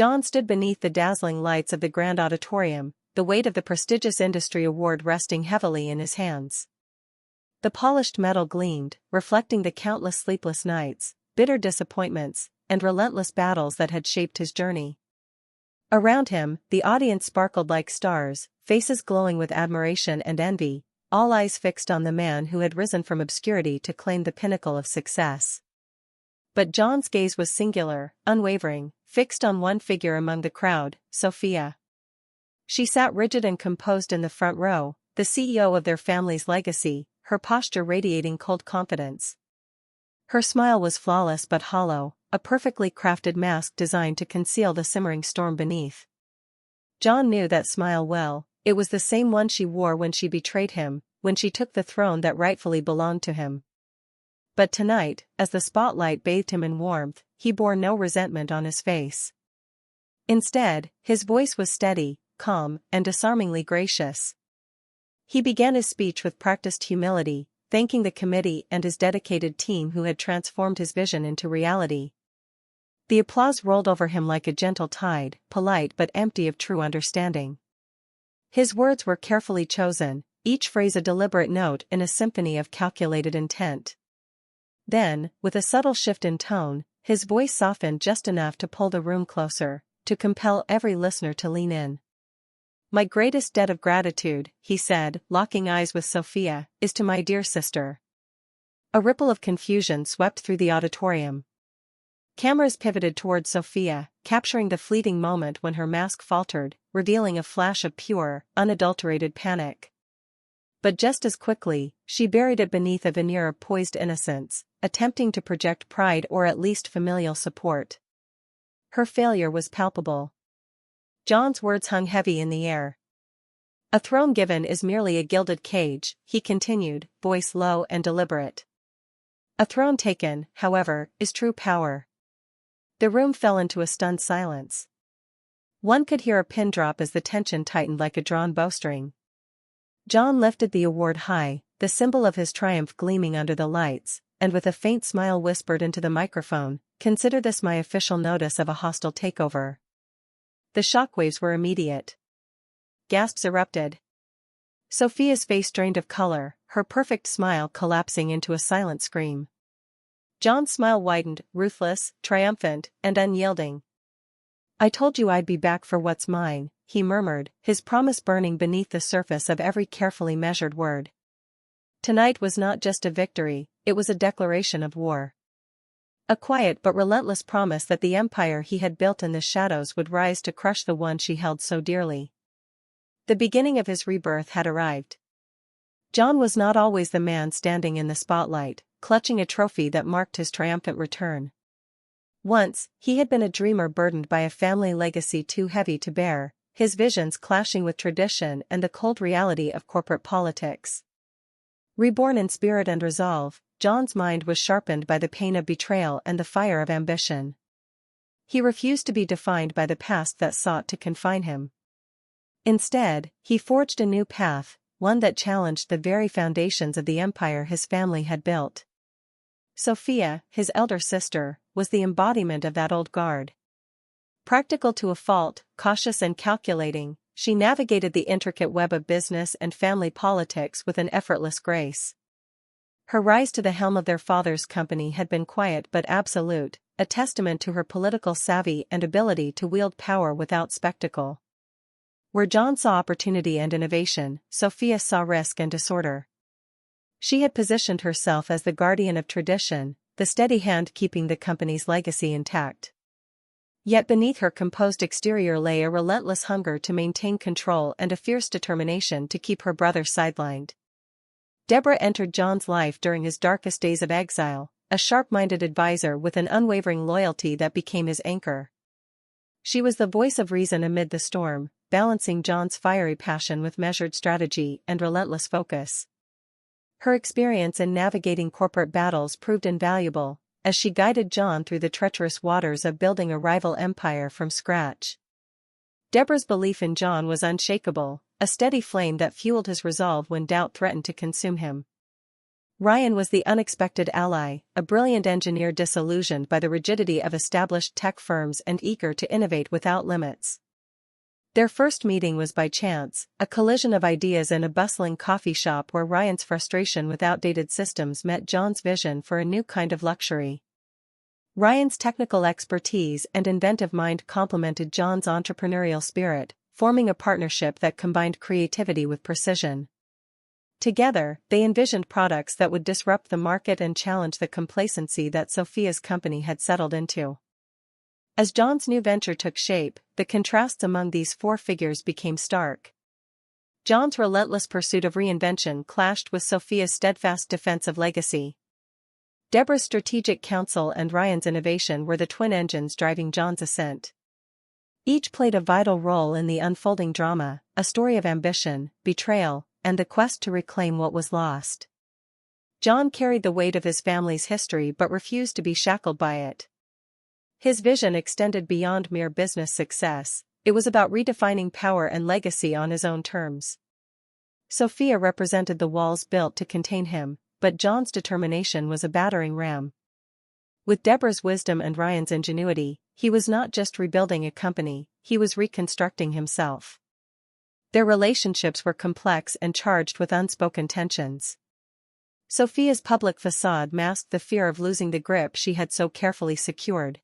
John stood beneath the dazzling lights of the grand auditorium, the weight of the prestigious industry award resting heavily in his hands. The polished metal gleamed, reflecting the countless sleepless nights, bitter disappointments, and relentless battles that had shaped his journey. Around him, the audience sparkled like stars, faces glowing with admiration and envy, all eyes fixed on the man who had risen from obscurity to claim the pinnacle of success. But John's gaze was singular, unwavering, fixed on one figure among the crowd, Sophia. She sat rigid and composed in the front row, the CEO of their family's legacy, her posture radiating cold confidence. Her smile was flawless but hollow, a perfectly crafted mask designed to conceal the simmering storm beneath. John knew that smile well. It was the same one she wore when she betrayed him, when she took the throne that rightfully belonged to him. But tonight, as the spotlight bathed him in warmth, he bore no resentment on his face. Instead, his voice was steady, calm, and disarmingly gracious. He began his speech with practiced humility, thanking the committee and his dedicated team who had transformed his vision into reality. The applause rolled over him like a gentle tide, polite but empty of true understanding. His words were carefully chosen, each phrase a deliberate note in a symphony of calculated intent. Then, with a subtle shift in tone, his voice softened just enough to pull the room closer, to compel every listener to lean in. "My greatest debt of gratitude," he said, locking eyes with Sophia, "is to my dear sister." A ripple of confusion swept through the auditorium. Cameras pivoted toward Sophia, capturing the fleeting moment when her mask faltered, revealing a flash of pure, unadulterated panic. But just as quickly, she buried it beneath a veneer of poised innocence, attempting to project pride or at least familial support. Her failure was palpable. John's words hung heavy in the air. "A throne given is merely a gilded cage," he continued, voice low and deliberate. "A throne taken, however, is true power." The room fell into a stunned silence. One could hear a pin drop as the tension tightened like a drawn bowstring. John lifted the award high, the symbol of his triumph gleaming under the lights, and with a faint smile whispered into the microphone, "Consider this my official notice of a hostile takeover." The shockwaves were immediate. Gasps erupted. Sophia's face drained of color, her perfect smile collapsing into a silent scream. John's smile widened, ruthless, triumphant, and unyielding. "I told you I'd be back for what's mine," he murmured, his promise burning beneath the surface of every carefully measured word. Tonight was not just a victory, it was a declaration of war. A quiet but relentless promise that the empire he had built in the shadows would rise to crush the one she held so dearly. The beginning of his rebirth had arrived. John was not always the man standing in the spotlight, clutching a trophy that marked his triumphant return. Once, he had been a dreamer burdened by a family legacy too heavy to bear, his visions clashing with tradition and the cold reality of corporate politics. Reborn in spirit and resolve, John's mind was sharpened by the pain of betrayal and the fire of ambition. He refused to be defined by the past that sought to confine him. Instead, he forged a new path, one that challenged the very foundations of the empire his family had built. Sophia, his elder sister, was the embodiment of that old guard. Practical to a fault, cautious and calculating, she navigated the intricate web of business and family politics with an effortless grace. Her rise to the helm of their father's company had been quiet but absolute, a testament to her political savvy and ability to wield power without spectacle. Where John saw opportunity and innovation, Sophia saw risk and disorder. She had positioned herself as the guardian of tradition, the steady hand keeping the company's legacy intact. Yet beneath her composed exterior lay a relentless hunger to maintain control and a fierce determination to keep her brother sidelined. Deborah entered John's life during his darkest days of exile, a sharp-minded advisor with an unwavering loyalty that became his anchor. She was the voice of reason amid the storm, balancing John's fiery passion with measured strategy and relentless focus. Her experience in navigating corporate battles proved invaluable, as she guided John through the treacherous waters of building a rival empire from scratch. Deborah's belief in John was unshakable, a steady flame that fueled his resolve when doubt threatened to consume him. Ryan was the unexpected ally, a brilliant engineer disillusioned by the rigidity of established tech firms and eager to innovate without limits. Their first meeting was by chance, a collision of ideas in a bustling coffee shop where Ryan's frustration with outdated systems met John's vision for a new kind of luxury. Ryan's technical expertise and inventive mind complemented John's entrepreneurial spirit, forming a partnership that combined creativity with precision. Together, they envisioned products that would disrupt the market and challenge the complacency that Sophia's company had settled into. As John's new venture took shape, the contrasts among these four figures became stark. John's relentless pursuit of reinvention clashed with Sophia's steadfast defense of legacy. Deborah's strategic counsel and Ryan's innovation were the twin engines driving John's ascent. Each played a vital role in the unfolding drama, a story of ambition, betrayal, and the quest to reclaim what was lost. John carried the weight of his family's history but refused to be shackled by it. His vision extended beyond mere business success, it was about redefining power and legacy on his own terms. Sophia represented the walls built to contain him, but John's determination was a battering ram. With Deborah's wisdom and Ryan's ingenuity, he was not just rebuilding a company, he was reconstructing himself. Their relationships were complex and charged with unspoken tensions. Sophia's public facade masked the fear of losing the grip she had so carefully secured.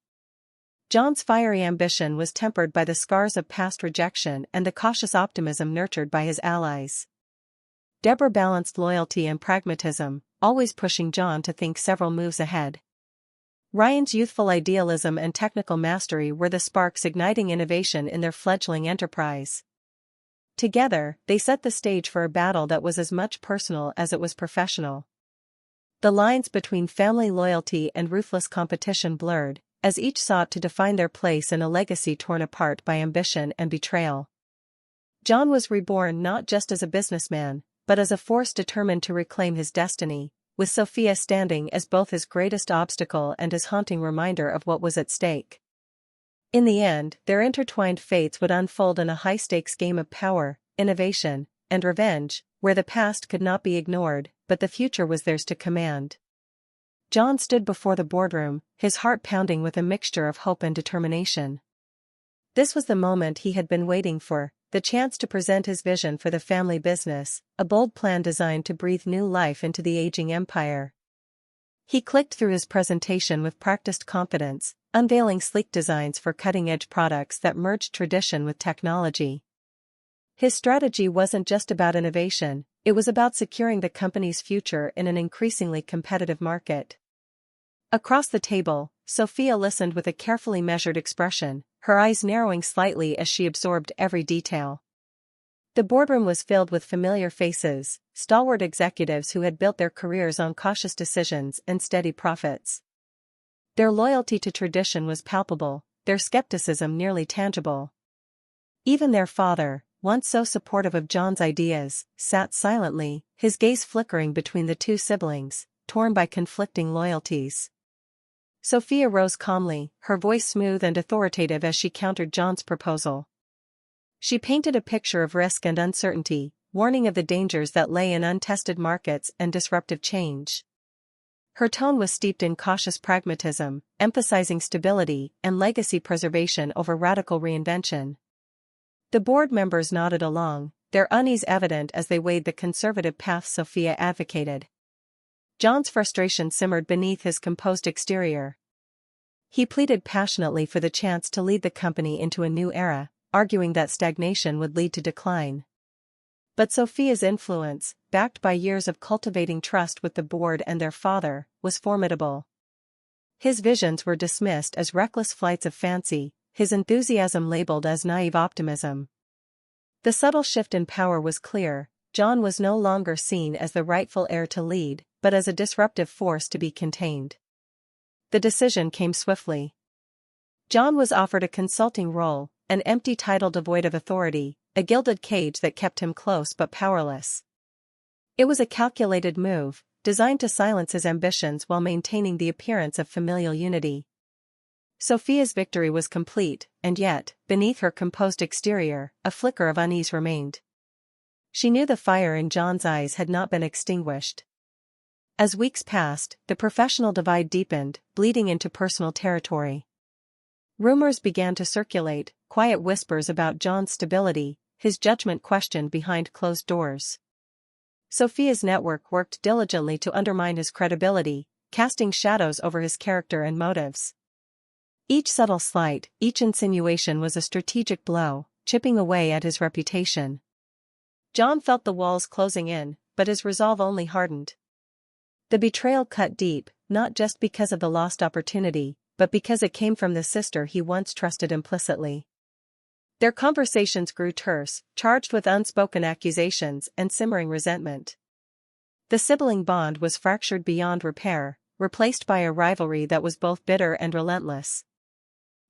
John's fiery ambition was tempered by the scars of past rejection and the cautious optimism nurtured by his allies. Deborah balanced loyalty and pragmatism, always pushing John to think several moves ahead. Ryan's youthful idealism and technical mastery were the sparks igniting innovation in their fledgling enterprise. Together, they set the stage for a battle that was as much personal as it was professional. The lines between family loyalty and ruthless competition blurred, as each sought to define their place in a legacy torn apart by ambition and betrayal. John was reborn not just as a businessman, but as a force determined to reclaim his destiny, with Sophia standing as both his greatest obstacle and his haunting reminder of what was at stake. In the end, their intertwined fates would unfold in a high-stakes game of power, innovation, and revenge, where the past could not be ignored, but the future was theirs to command. John stood before the boardroom, his heart pounding with a mixture of hope and determination. This was the moment he had been waiting for, the chance to present his vision for the family business, a bold plan designed to breathe new life into the aging empire. He clicked through his presentation with practiced confidence, unveiling sleek designs for cutting-edge products that merged tradition with technology. His strategy wasn't just about innovation, it was about securing the company's future in an increasingly competitive market. Across the table, Sophia listened with a carefully measured expression, her eyes narrowing slightly as she absorbed every detail. The boardroom was filled with familiar faces, stalwart executives who had built their careers on cautious decisions and steady profits. Their loyalty to tradition was palpable, their skepticism nearly tangible. Even their father, once so supportive of John's ideas, sat silently, his gaze flickering between the two siblings, torn by conflicting loyalties. Sophia rose calmly, her voice smooth and authoritative as she countered John's proposal. She painted a picture of risk and uncertainty, warning of the dangers that lay in untested markets and disruptive change. Her tone was steeped in cautious pragmatism, emphasizing stability and legacy preservation over radical reinvention. The board members nodded along, their unease evident as they weighed the conservative path Sophia advocated. John's frustration simmered beneath his composed exterior. He pleaded passionately for the chance to lead the company into a new era, arguing that stagnation would lead to decline. But Sophia's influence, backed by years of cultivating trust with the board and their father, was formidable. His visions were dismissed as reckless flights of fancy, his enthusiasm labeled as naive optimism. The subtle shift in power was clear. John was no longer seen as the rightful heir to lead, but as a disruptive force to be contained. The decision came swiftly. John was offered a consulting role, an empty title devoid of authority, a gilded cage that kept him close but powerless. It was a calculated move, designed to silence his ambitions while maintaining the appearance of familial unity. Sophia's victory was complete, and yet, beneath her composed exterior, a flicker of unease remained. She knew the fire in John's eyes had not been extinguished. As weeks passed, the professional divide deepened, bleeding into personal territory. Rumors began to circulate, quiet whispers about John's stability, his judgment questioned behind closed doors. Sophia's network worked diligently to undermine his credibility, casting shadows over his character and motives. Each subtle slight, each insinuation was a strategic blow, chipping away at his reputation. John felt the walls closing in, but his resolve only hardened. The betrayal cut deep, not just because of the lost opportunity, but because it came from the sister he once trusted implicitly. Their conversations grew terse, charged with unspoken accusations and simmering resentment. The sibling bond was fractured beyond repair, replaced by a rivalry that was both bitter and relentless.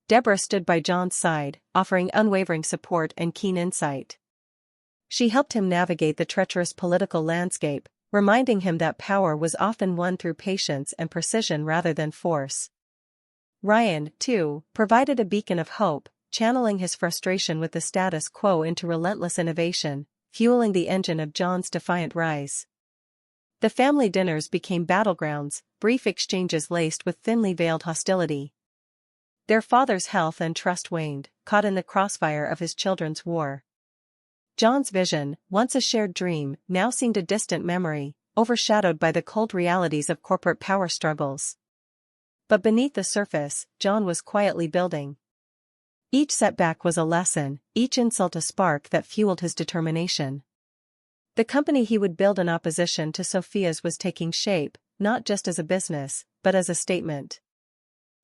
Deborah stood by John's side, offering unwavering support and keen insight. She helped him navigate the treacherous political landscape, reminding him that power was often won through patience and precision rather than force. Ryan, too, provided a beacon of hope, channeling his frustration with the status quo into relentless innovation, fueling the engine of John's defiant rise. The family dinners became battlegrounds, brief exchanges laced with thinly veiled hostility. Their father's health and trust waned, caught in the crossfire of his children's war. John's vision, once a shared dream, now seemed a distant memory, overshadowed by the cold realities of corporate power struggles. But beneath the surface, John was quietly building. Each setback was a lesson, each insult a spark that fueled his determination. The company he would build in opposition to Sophia's was taking shape, not just as a business, but as a statement.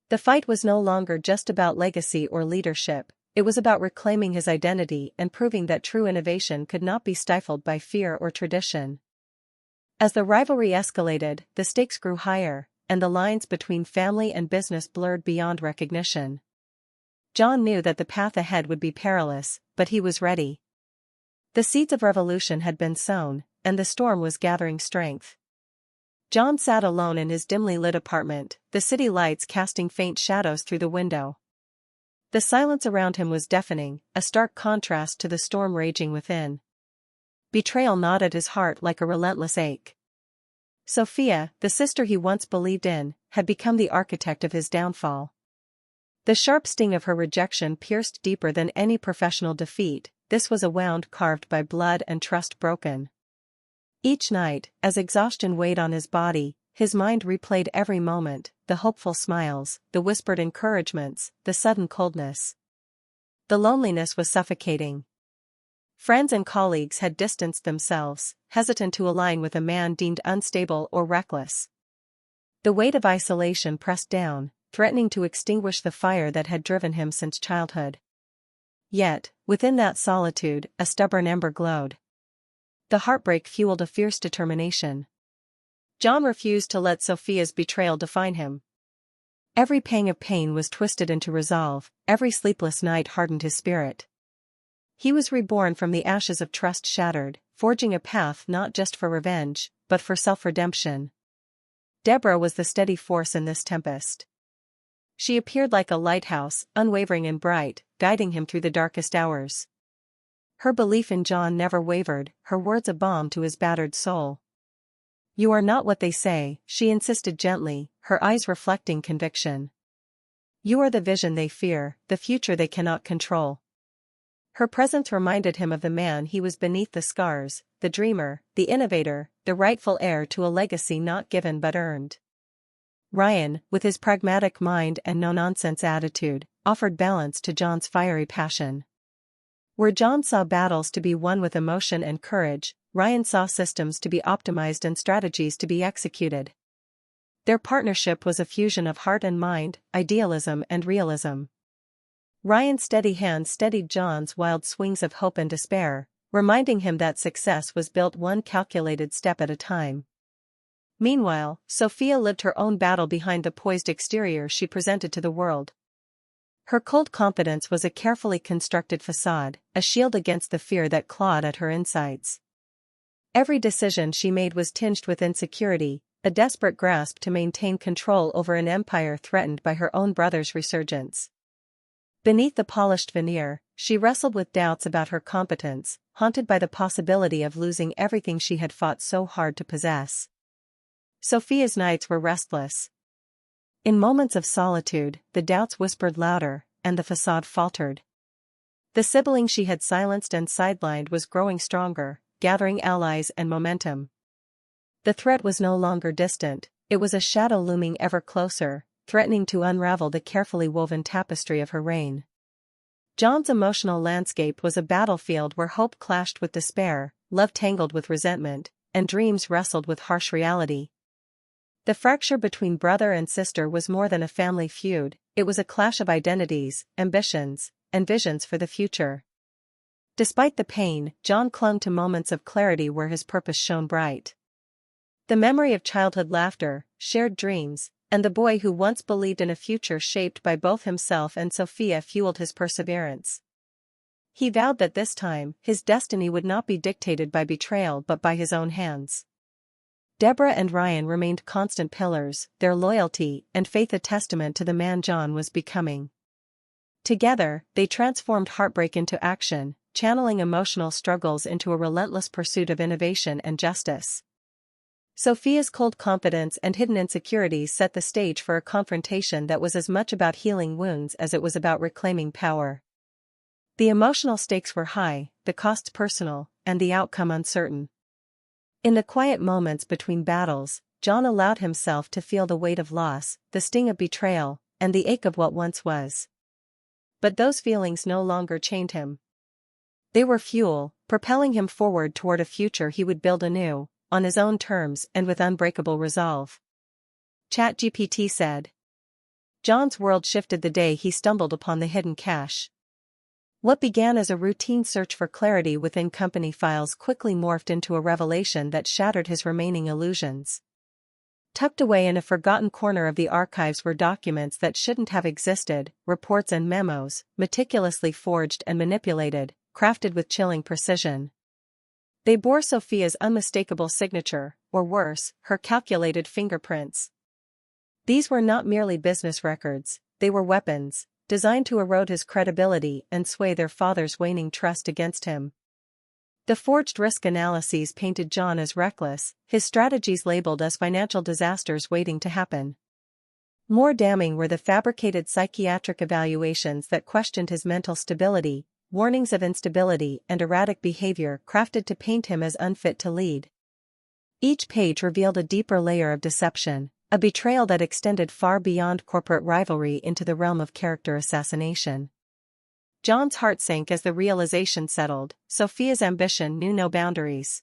The fight was no longer just about legacy or leadership, it was about reclaiming his identity and proving that true innovation could not be stifled by fear or tradition. As the rivalry escalated, the stakes grew higher, and the lines between family and business blurred beyond recognition. John knew that the path ahead would be perilous, but he was ready. The seeds of revolution had been sown, and the storm was gathering strength. John sat alone in his dimly lit apartment, the city lights casting faint shadows through the window. The silence around him was deafening, a stark contrast to the storm raging within. Betrayal gnawed at his heart like a relentless ache. Sophia, the sister he once believed in, had become the architect of his downfall. The sharp sting of her rejection pierced deeper than any professional defeat. This was a wound carved by blood and trust broken. Each night, as exhaustion weighed on his body, his mind replayed every moment, the hopeful smiles, the whispered encouragements, the sudden coldness. The loneliness was suffocating. Friends and colleagues had distanced themselves, hesitant to align with a man deemed unstable or reckless. The weight of isolation pressed down, threatening to extinguish the fire that had driven him since childhood. Yet, within that solitude, a stubborn ember glowed. The heartbreak fueled a fierce determination. John refused to let Sophia's betrayal define him. Every pang of pain was twisted into resolve, every sleepless night hardened his spirit. He was reborn from the ashes of trust shattered, forging a path not just for revenge, but for self-redemption. Deborah was the steady force in this tempest. She appeared like a lighthouse, unwavering and bright, guiding him through the darkest hours. Her belief in John never wavered, her words a balm to his battered soul. "You are not what they say," she insisted gently, her eyes reflecting conviction. "You are the vision they fear, the future they cannot control." Her presence reminded him of the man he was beneath the scars, the dreamer, the innovator, the rightful heir to a legacy not given but earned. Ryan, with his pragmatic mind and no-nonsense attitude, offered balance to John's fiery passion. Where John saw battles to be won with emotion and courage, Ryan saw systems to be optimized and strategies to be executed. Their partnership was a fusion of heart and mind, idealism and realism. Ryan's steady hand steadied John's wild swings of hope and despair, reminding him that success was built one calculated step at a time. Meanwhile, Sophia lived her own battle behind the poised exterior she presented to the world. Her cold confidence was a carefully constructed facade, a shield against the fear that clawed at her insides. Every decision she made was tinged with insecurity, a desperate grasp to maintain control over an empire threatened by her own brother's resurgence. Beneath the polished veneer, she wrestled with doubts about her competence, haunted by the possibility of losing everything she had fought so hard to possess. Sophia's nights were restless. In moments of solitude, the doubts whispered louder, and the facade faltered. The sibling she had silenced and sidelined was growing stronger, gathering allies and momentum. The threat was no longer distant, it was a shadow looming ever closer, threatening to unravel the carefully woven tapestry of her reign. John's emotional landscape was a battlefield where hope clashed with despair, love tangled with resentment, and dreams wrestled with harsh reality. The fracture between brother and sister was more than a family feud, it was a clash of identities, ambitions, and visions for the future. Despite the pain, John clung to moments of clarity where his purpose shone bright. The memory of childhood laughter, shared dreams, and the boy who once believed in a future shaped by both himself and Sophia fueled his perseverance. He vowed that this time, his destiny would not be dictated by betrayal but by his own hands. Deborah and Ryan remained constant pillars, their loyalty and faith a testament to the man John was becoming. Together, they transformed heartbreak into action, channeling emotional struggles into a relentless pursuit of innovation and justice. Sophia's cold confidence and hidden insecurities set the stage for a confrontation that was as much about healing wounds as it was about reclaiming power. The emotional stakes were high, the costs personal, and the outcome uncertain. In the quiet moments between battles, John allowed himself to feel the weight of loss, the sting of betrayal, and the ache of what once was. But those feelings no longer chained him. They were fuel, propelling him forward toward a future he would build anew, on his own terms and with unbreakable resolve. ChatGPT said. John's world shifted the day he stumbled upon the hidden cache. What began as a routine search for clarity within company files quickly morphed into a revelation that shattered his remaining illusions. Tucked away in a forgotten corner of the archives were documents that shouldn't have existed, reports and memos, meticulously forged and manipulated, crafted with chilling precision. They bore Sophia's unmistakable signature, or worse, her calculated fingerprints. These were not merely business records, they were weapons, designed to erode his credibility and sway their father's waning trust against him. The forged risk analyses painted John as reckless, his strategies labeled as financial disasters waiting to happen. More damning were the fabricated psychiatric evaluations that questioned his mental stability, warnings of instability and erratic behavior crafted to paint him as unfit to lead. Each page revealed a deeper layer of deception, a betrayal that extended far beyond corporate rivalry into the realm of character assassination. John's heart sank as the realization settled, Sophia's ambition knew no boundaries.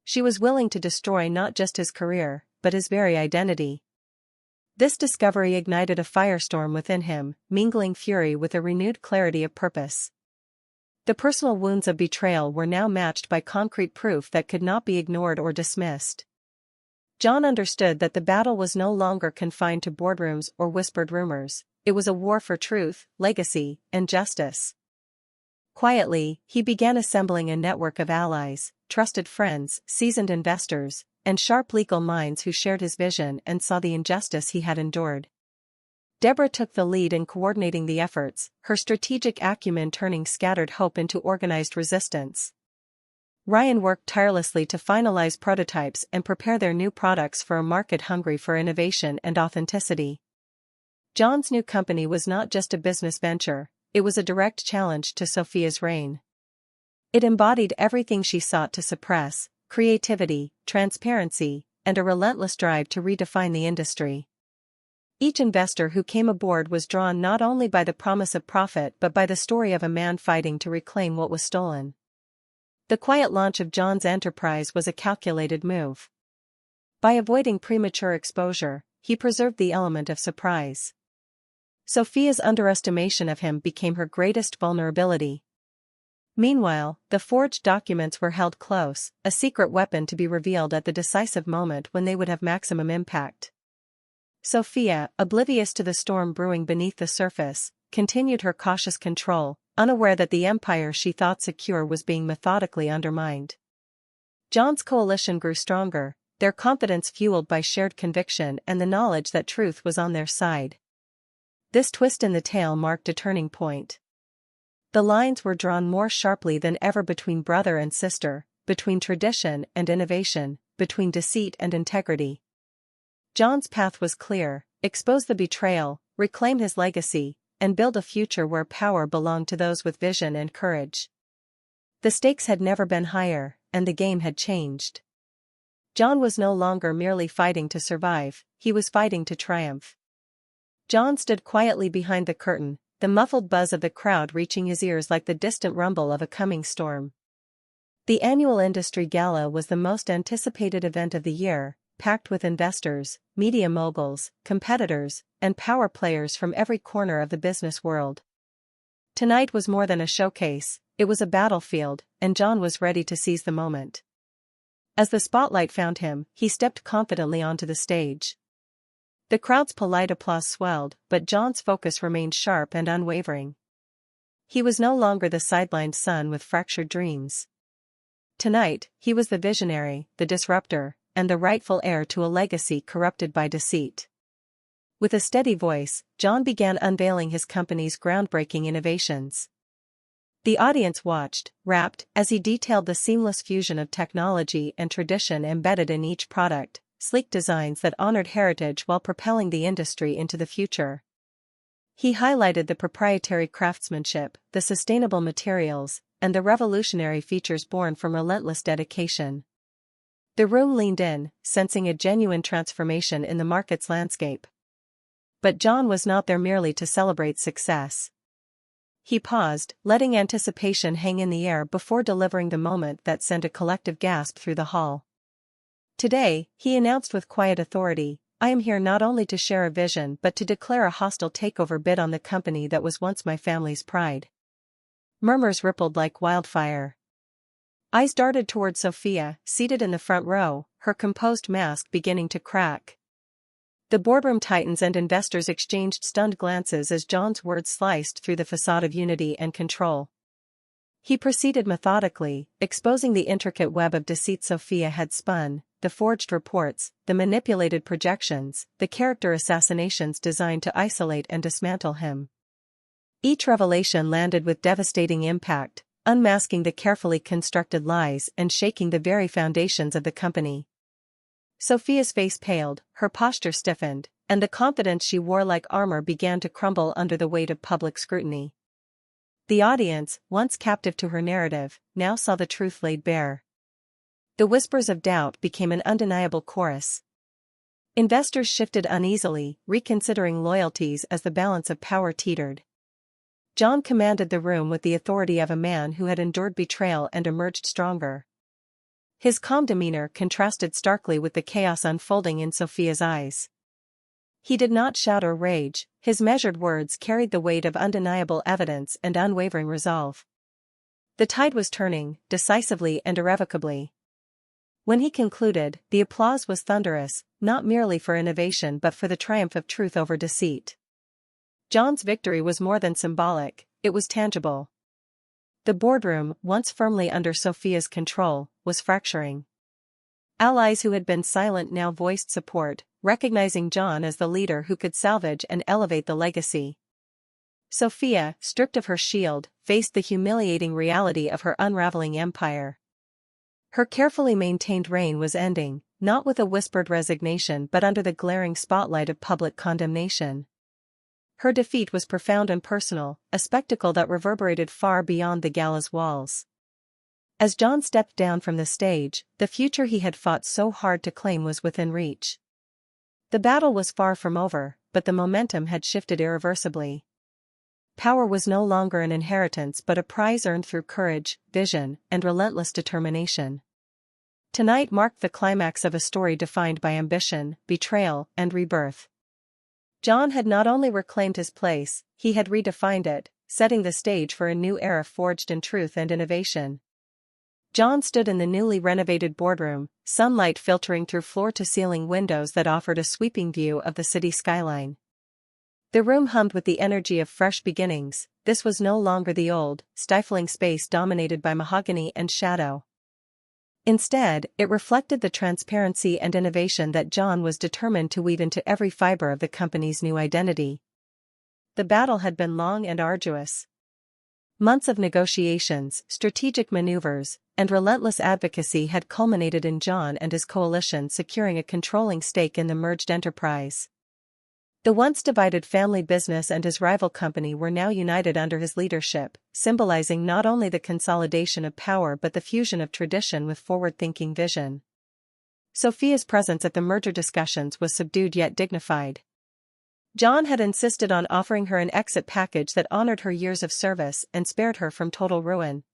She was willing to destroy not just his career, but his very identity. This discovery ignited a firestorm within him, mingling fury with a renewed clarity of purpose. The personal wounds of betrayal were now matched by concrete proof that could not be ignored or dismissed. John understood that the battle was no longer confined to boardrooms or whispered rumors, it was a war for truth, legacy, and justice. Quietly, he began assembling a network of allies, trusted friends, seasoned investors, and sharp legal minds who shared his vision and saw the injustice he had endured. Deborah took the lead in coordinating the efforts, her strategic acumen turning scattered hope into organized resistance. Ryan worked tirelessly to finalize prototypes and prepare their new products for a market hungry for innovation and authenticity. John's new company was not just a business venture, it was a direct challenge to Sophia's reign. It embodied everything she sought to suppress: creativity, transparency, and a relentless drive to redefine the industry. Each investor who came aboard was drawn not only by the promise of profit but by the story of a man fighting to reclaim what was stolen. The quiet launch of John's enterprise was a calculated move. By avoiding premature exposure, he preserved the element of surprise. Sophia's underestimation of him became her greatest vulnerability. Meanwhile, the forged documents were held close, a secret weapon to be revealed at the decisive moment when they would have maximum impact. Sophia, oblivious to the storm brewing beneath the surface, continued her cautious control, unaware that the empire she thought secure was being methodically undermined. John's coalition grew stronger, their confidence fueled by shared conviction and the knowledge that truth was on their side. This twist in the tale marked a turning point. The lines were drawn more sharply than ever between brother and sister, between tradition and innovation, between deceit and integrity. John's path was clear: expose the betrayal, reclaim his legacy, and build a future where power belonged to those with vision and courage. The stakes had never been higher, and the game had changed. John was no longer merely fighting to survive, he was fighting to triumph. John stood quietly behind the curtain, the muffled buzz of the crowd reaching his ears like the distant rumble of a coming storm. The annual industry gala was the most anticipated event of the year, packed with investors, media moguls, competitors, and power players from every corner of the business world. Tonight was more than a showcase, it was a battlefield, and John was ready to seize the moment. As the spotlight found him, he stepped confidently onto the stage. The crowd's polite applause swelled, but John's focus remained sharp and unwavering. He was no longer the sidelined son with fractured dreams. Tonight, he was the visionary, the disruptor, and the rightful heir to a legacy corrupted by deceit. With a steady voice, John began unveiling his company's groundbreaking innovations. The audience watched, rapt, as he detailed the seamless fusion of technology and tradition embedded in each product, sleek designs that honored heritage while propelling the industry into the future. He highlighted the proprietary craftsmanship, the sustainable materials, and the revolutionary features born from relentless dedication. The room leaned in, sensing a genuine transformation in the market's landscape. But John was not there merely to celebrate success. He paused, letting anticipation hang in the air before delivering the moment that sent a collective gasp through the hall. Today, he announced with quiet authority, "I am here not only to share a vision but to declare a hostile takeover bid on the company that was once my family's pride." Murmurs rippled like wildfire. Eyes darted toward Sophia, seated in the front row, her composed mask beginning to crack. The boardroom titans and investors exchanged stunned glances as John's words sliced through the facade of unity and control. He proceeded methodically, exposing the intricate web of deceit Sophia had spun, the forged reports, the manipulated projections, the character assassinations designed to isolate and dismantle him. Each revelation landed with devastating impact, unmasking the carefully constructed lies and shaking the very foundations of the company. Sophia's face paled, her posture stiffened, and the confidence she wore like armor began to crumble under the weight of public scrutiny. The audience, once captive to her narrative, now saw the truth laid bare. The whispers of doubt became an undeniable chorus. Investors shifted uneasily, reconsidering loyalties as the balance of power teetered. John commanded the room with the authority of a man who had endured betrayal and emerged stronger. His calm demeanor contrasted starkly with the chaos unfolding in Sophia's eyes. He did not shout or rage, his measured words carried the weight of undeniable evidence and unwavering resolve. The tide was turning, decisively and irrevocably. When he concluded, the applause was thunderous, not merely for innovation but for the triumph of truth over deceit. John's victory was more than symbolic, it was tangible. The boardroom, once firmly under Sophia's control, was fracturing. Allies who had been silent now voiced support, recognizing John as the leader who could salvage and elevate the legacy. Sophia, stripped of her shield, faced the humiliating reality of her unraveling empire. Her carefully maintained reign was ending, not with a whispered resignation but under the glaring spotlight of public condemnation. Her defeat was profound and personal, a spectacle that reverberated far beyond the gala's walls. As John stepped down from the stage, the future he had fought so hard to claim was within reach. The battle was far from over, but the momentum had shifted irreversibly. Power was no longer an inheritance but a prize earned through courage, vision, and relentless determination. Tonight marked the climax of a story defined by ambition, betrayal, and rebirth. John had not only reclaimed his place, he had redefined it, setting the stage for a new era forged in truth and innovation. John stood in the newly renovated boardroom, sunlight filtering through floor-to-ceiling windows that offered a sweeping view of the city skyline. The room hummed with the energy of fresh beginnings. This was no longer the old, stifling space dominated by mahogany and shadow. Instead, it reflected the transparency and innovation that John was determined to weave into every fiber of the company's new identity. The battle had been long and arduous. Months of negotiations, strategic maneuvers, and relentless advocacy had culminated in John and his coalition securing a controlling stake in the merged enterprise. The once divided family business and his rival company were now united under his leadership, symbolizing not only the consolidation of power but the fusion of tradition with forward-thinking vision. Sophia's presence at the merger discussions was subdued yet dignified. John had insisted on offering her an exit package that honored her years of service and spared her from total ruin.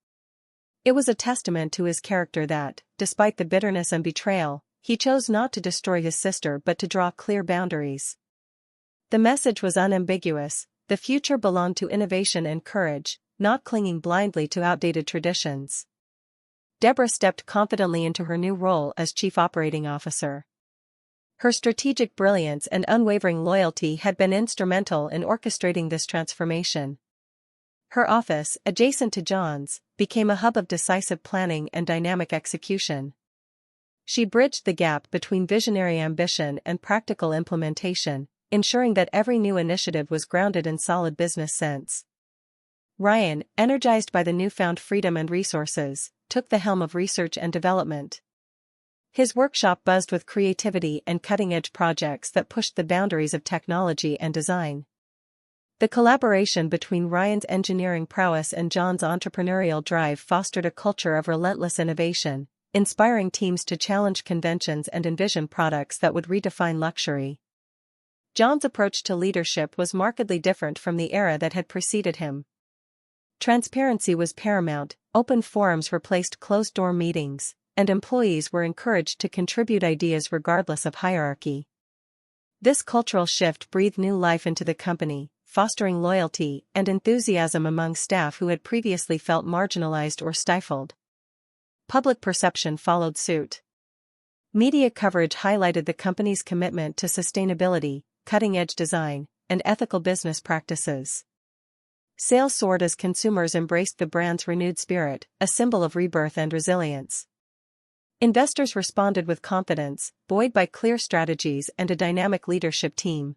It was a testament to his character that, despite the bitterness and betrayal, he chose not to destroy his sister but to draw clear boundaries. The message was unambiguous: the future belonged to innovation and courage, not clinging blindly to outdated traditions. Deborah stepped confidently into her new role as Chief Operating Officer. Her strategic brilliance and unwavering loyalty had been instrumental in orchestrating this transformation. Her office, adjacent to John's, became a hub of decisive planning and dynamic execution. She bridged the gap between visionary ambition and practical implementation, ensuring that every new initiative was grounded in solid business sense. Ryan, energized by the newfound freedom and resources, took the helm of research and development. His workshop buzzed with creativity and cutting-edge projects that pushed the boundaries of technology and design. The collaboration between Ryan's engineering prowess and John's entrepreneurial drive fostered a culture of relentless innovation, inspiring teams to challenge conventions and envision products that would redefine luxury. John's approach to leadership was markedly different from the era that had preceded him. Transparency was paramount, open forums replaced closed-door meetings, and employees were encouraged to contribute ideas regardless of hierarchy. This cultural shift breathed new life into the company, fostering loyalty and enthusiasm among staff who had previously felt marginalized or stifled. Public perception followed suit. Media coverage highlighted the company's commitment to sustainability, cutting-edge design, and ethical business practices. Sales soared as consumers embraced the brand's renewed spirit, a symbol of rebirth and resilience. Investors responded with confidence, buoyed by clear strategies and a dynamic leadership team.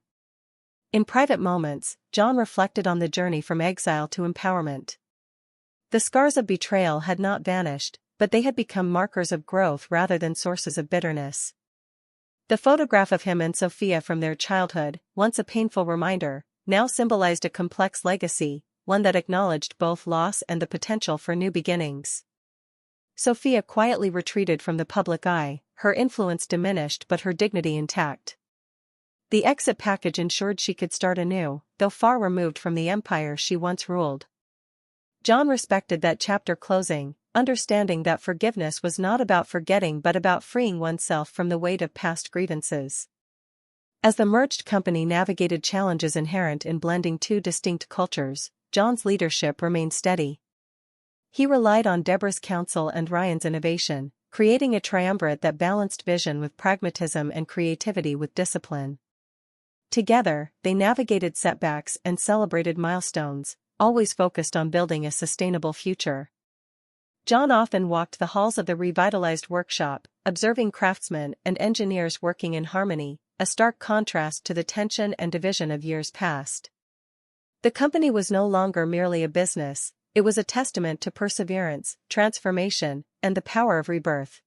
In private moments, John reflected on the journey from exile to empowerment. The scars of betrayal had not vanished, but they had become markers of growth rather than sources of bitterness. The photograph of him and Sophia from their childhood, once a painful reminder, now symbolized a complex legacy, one that acknowledged both loss and the potential for new beginnings. Sophia quietly retreated from the public eye, her influence diminished but her dignity intact. The exit package ensured she could start anew, though far removed from the empire she once ruled. John respected that chapter closing, understanding that forgiveness was not about forgetting but about freeing oneself from the weight of past grievances. As the merged company navigated challenges inherent in blending two distinct cultures, John's leadership remained steady. He relied on Deborah's counsel and Ryan's innovation, creating a triumvirate that balanced vision with pragmatism and creativity with discipline. Together, they navigated setbacks and celebrated milestones, always focused on building a sustainable future. John often walked the halls of the revitalized workshop, observing craftsmen and engineers working in harmony, a stark contrast to the tension and division of years past. The company was no longer merely a business, it was a testament to perseverance, transformation, and the power of rebirth.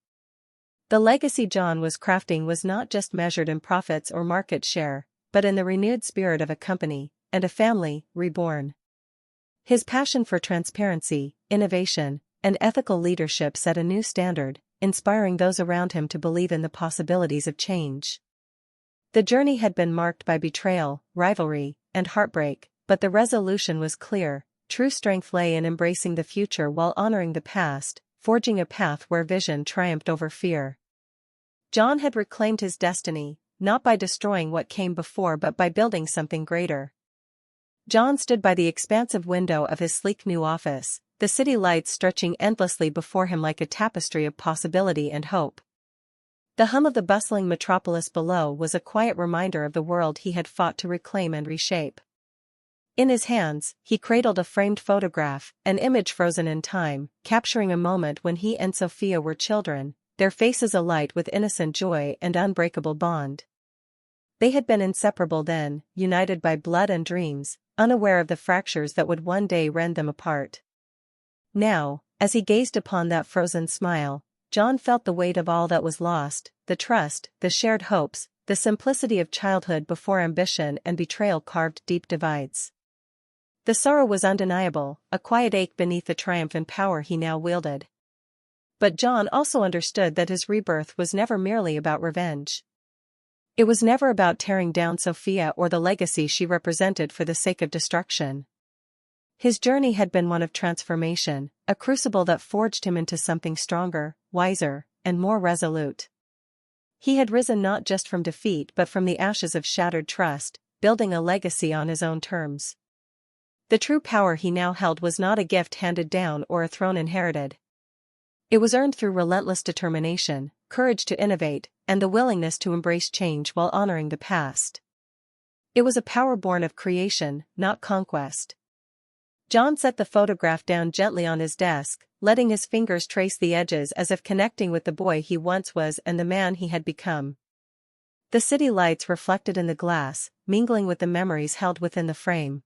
The legacy John was crafting was not just measured in profits or market share, but in the renewed spirit of a company and a family reborn. His passion for transparency, innovation, and ethical leadership set a new standard, inspiring those around him to believe in the possibilities of change. The journey had been marked by betrayal, rivalry, and heartbreak, but the resolution was clear: true strength lay in embracing the future while honoring the past, forging a path where vision triumphed over fear. John had reclaimed his destiny, not by destroying what came before but by building something greater. John stood by the expansive window of his sleek new office, the city lights stretching endlessly before him like a tapestry of possibility and hope. The hum of the bustling metropolis below was a quiet reminder of the world he had fought to reclaim and reshape. In his hands, he cradled a framed photograph, an image frozen in time, capturing a moment when he and Sophia were children, their faces alight with innocent joy and unbreakable bond. They had been inseparable then, united by blood and dreams, unaware of the fractures that would one day rend them apart. Now, as he gazed upon that frozen smile, John felt the weight of all that was lost, the trust, the shared hopes, the simplicity of childhood before ambition and betrayal carved deep divides. The sorrow was undeniable, a quiet ache beneath the triumph and power he now wielded. But John also understood that his rebirth was never merely about revenge. It was never about tearing down Sophia or the legacy she represented for the sake of destruction. His journey had been one of transformation, a crucible that forged him into something stronger, wiser, and more resolute. He had risen not just from defeat but from the ashes of shattered trust, building a legacy on his own terms. The true power he now held was not a gift handed down or a throne inherited. It was earned through relentless determination, courage to innovate, and the willingness to embrace change while honoring the past. It was a power born of creation, not conquest. John set the photograph down gently on his desk, letting his fingers trace the edges as if connecting with the boy he once was and the man he had become. The city lights reflected in the glass, mingling with the memories held within the frame.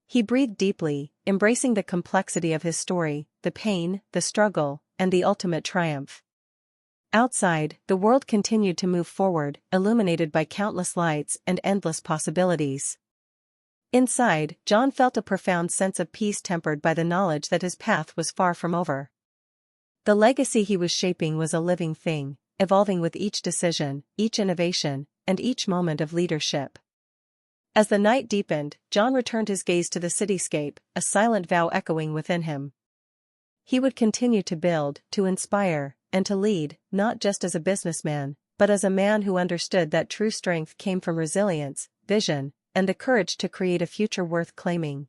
He breathed deeply, embracing the complexity of his story, the pain, the struggle, and the ultimate triumph. Outside, the world continued to move forward, illuminated by countless lights and endless possibilities. Inside, John felt a profound sense of peace tempered by the knowledge that his path was far from over. The legacy he was shaping was a living thing, evolving with each decision, each innovation, and each moment of leadership. As the night deepened, John returned his gaze to the cityscape, a silent vow echoing within him. He would continue to build, to inspire, and to lead, not just as a businessman, but as a man who understood that true strength came from resilience, vision, and the courage to create a future worth claiming.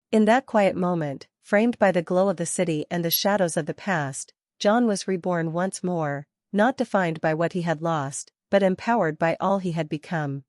In that quiet moment, framed by the glow of the city and the shadows of the past, John was reborn once more, not defined by what he had lost, but empowered by all he had become.